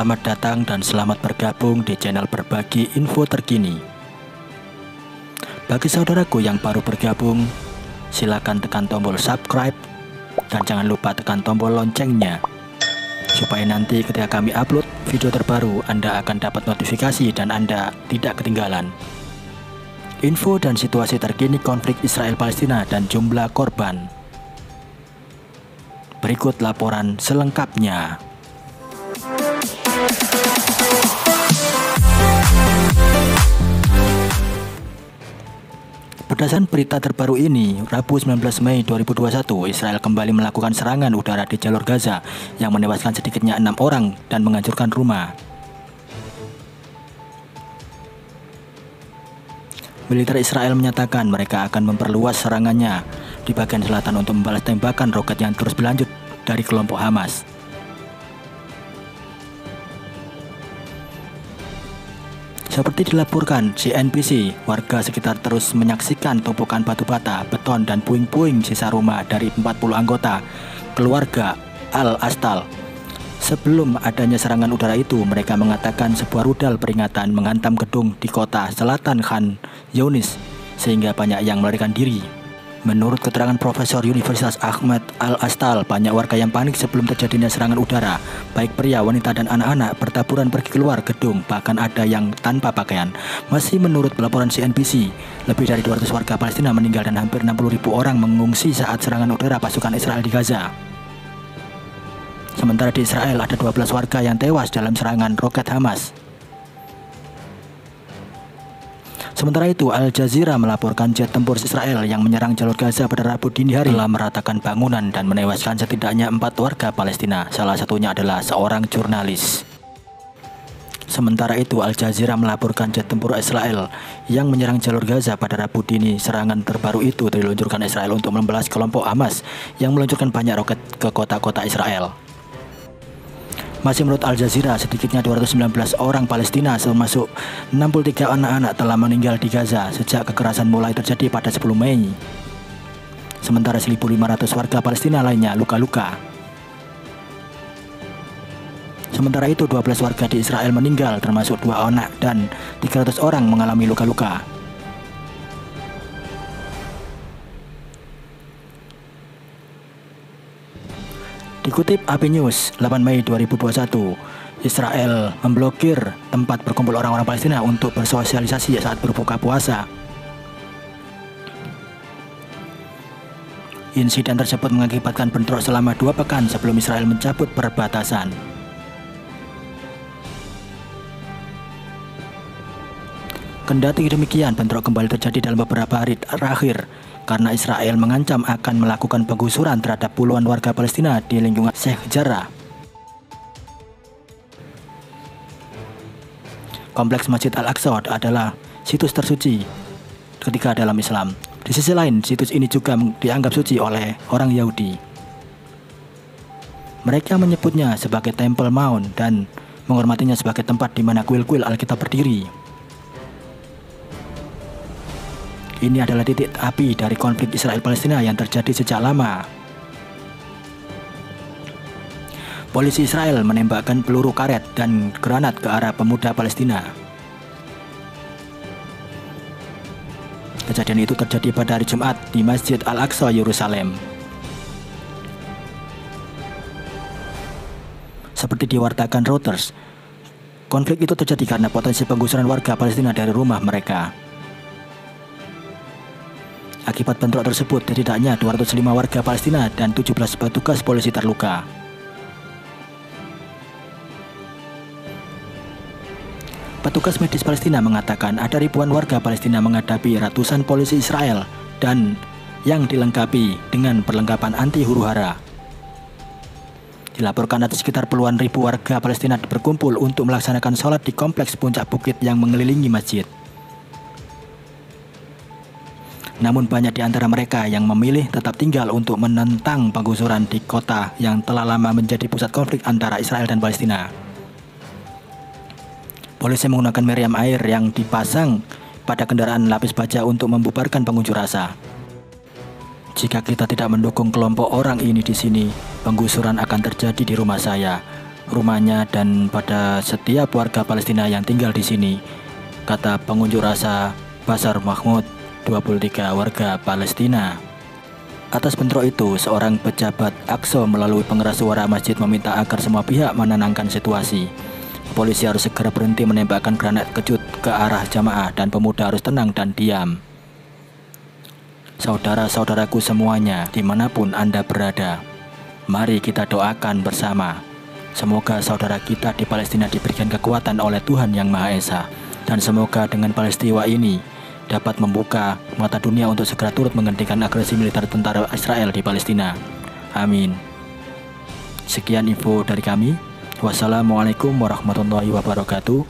Selamat datang dan selamat bergabung di channel berbagi info terkini. Bagi saudaraku yang baru bergabung, silakan tekan tombol subscribe dan jangan lupa tekan tombol loncengnya, supaya nanti ketika kami upload video terbaru Anda akan dapat notifikasi dan Anda tidak ketinggalan info dan situasi terkini konflik Israel-Palestina dan jumlah korban. Berikut laporan selengkapnya. Berdasarkan berita terbaru ini, Rabu 19 Mei 2021, Israel kembali melakukan serangan udara di jalur Gaza yang menewaskan sedikitnya 6 orang dan menghancurkan rumah. Militer Israel menyatakan mereka akan memperluas serangannya di bagian selatan untuk membalas tembakan roket yang terus berlanjut dari kelompok Hamas. Seperti dilaporkan CNBC, warga sekitar terus menyaksikan tumpukan batu bata, beton, dan puing-puing sisa rumah dari 40 anggota keluarga Al-Astal. Sebelum adanya serangan udara itu, mereka mengatakan sebuah rudal peringatan menghantam gedung di kota selatan Khan Younis, sehingga banyak yang melarikan diri. Menurut keterangan Profesor Universitas Ahmad Al-Astal, banyak warga yang panik sebelum terjadinya serangan udara. Baik pria, wanita, dan anak-anak bertaburan pergi keluar gedung, bahkan ada yang tanpa pakaian. Masih menurut laporan CNBC, lebih dari 200 warga Palestina meninggal dan hampir 60.000 orang mengungsi saat serangan udara pasukan Israel di Gaza. Sementara di Israel ada 12 warga yang tewas dalam serangan roket Hamas. Sementara itu, Al Jazeera melaporkan jet tempur Israel yang menyerang jalur Gaza pada Rabu dini hari telah meratakan bangunan dan menewaskan setidaknya 4 warga Palestina, salah satunya adalah seorang jurnalis. Sementara itu, Al Jazeera melaporkan jet tempur Israel yang menyerang jalur Gaza pada Rabu dini. Serangan terbaru itu diluncurkan Israel untuk membalas kelompok Hamas yang meluncurkan banyak roket ke kota-kota Israel. Masih menurut Al Jazeera, sedikitnya 219 orang Palestina termasuk 63 anak-anak telah meninggal di Gaza sejak kekerasan mulai terjadi pada 10 Mei. Sementara 1.500 warga Palestina lainnya luka-luka. Sementara itu 12 warga di Israel meninggal termasuk 2 anak dan 300 orang mengalami luka-luka. Dikutip AP News 8 Mei 2021, Israel memblokir tempat berkumpul orang-orang Palestina untuk bersosialisasi saat berbuka puasa. Insiden tersebut mengakibatkan bentrok selama 2 pekan sebelum Israel mencabut perbatasan. Kendati demikian, bentrok kembali terjadi dalam beberapa hari terakhir karena Israel mengancam akan melakukan penggusuran terhadap puluhan warga Palestina di lingkungan Sheikh Jarrah. Kompleks Masjid Al-Aqsa adalah situs tersuci ketiga dalam Islam. Di sisi lain, situs ini juga dianggap suci oleh orang Yahudi. Mereka menyebutnya sebagai Temple Mount dan menghormatinya sebagai tempat di mana kuil-kuil Alkitab berdiri. Ini adalah titik api dari konflik Israel-Palestina yang terjadi sejak lama. Polisi Israel menembakkan peluru karet dan granat ke arah pemuda Palestina. Kejadian itu terjadi pada hari Jumat di Masjid Al-Aqsa, Yerusalem. Seperti diwartakan Reuters, konflik itu terjadi karena potensi penggusuran warga Palestina dari rumah mereka. Akibat bentrok tersebut, setidaknya 205 warga Palestina dan 17 petugas polisi terluka. Petugas medis Palestina mengatakan ada ribuan warga Palestina menghadapi ratusan polisi Israel dan yang dilengkapi dengan perlengkapan anti huru-hara. Dilaporkan ada sekitar puluhan ribu warga Palestina berkumpul untuk melaksanakan sholat di kompleks puncak bukit yang mengelilingi masjid. Namun banyak di antara mereka yang memilih tetap tinggal untuk menentang penggusuran di kota yang telah lama menjadi pusat konflik antara Israel dan Palestina. Polisi menggunakan meriam air yang dipasang pada kendaraan lapis baja untuk membubarkan pengunjuk rasa. Jika kita tidak mendukung kelompok orang ini di sini, penggusuran akan terjadi di rumah saya. rumahnya dan pada setiap warga Palestina yang tinggal di sini, kata pengunjuk rasa Basar Mahmud, 23 warga Palestina. Atas bentrok itu, seorang pejabat Aqsa melalui pengeras suara masjid meminta agar semua pihak menenangkan situasi. Polisi harus segera berhenti menembakkan granat kejut ke arah jamaah dan pemuda harus tenang dan diam. Saudara-saudaraku semuanya, dimanapun Anda berada, mari kita doakan bersama. Semoga saudara kita di Palestina diberikan kekuatan oleh Tuhan Yang Maha Esa. Dan semoga dengan peristiwa ini dapat membuka mata dunia untuk segera turut menghentikan agresi militer tentara Israel di Palestina. Amin. Sekian info dari kami. Wassalamualaikum warahmatullahi wabarakatuh.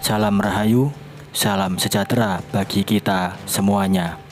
Salam Rahayu, salam sejahtera bagi kita semuanya.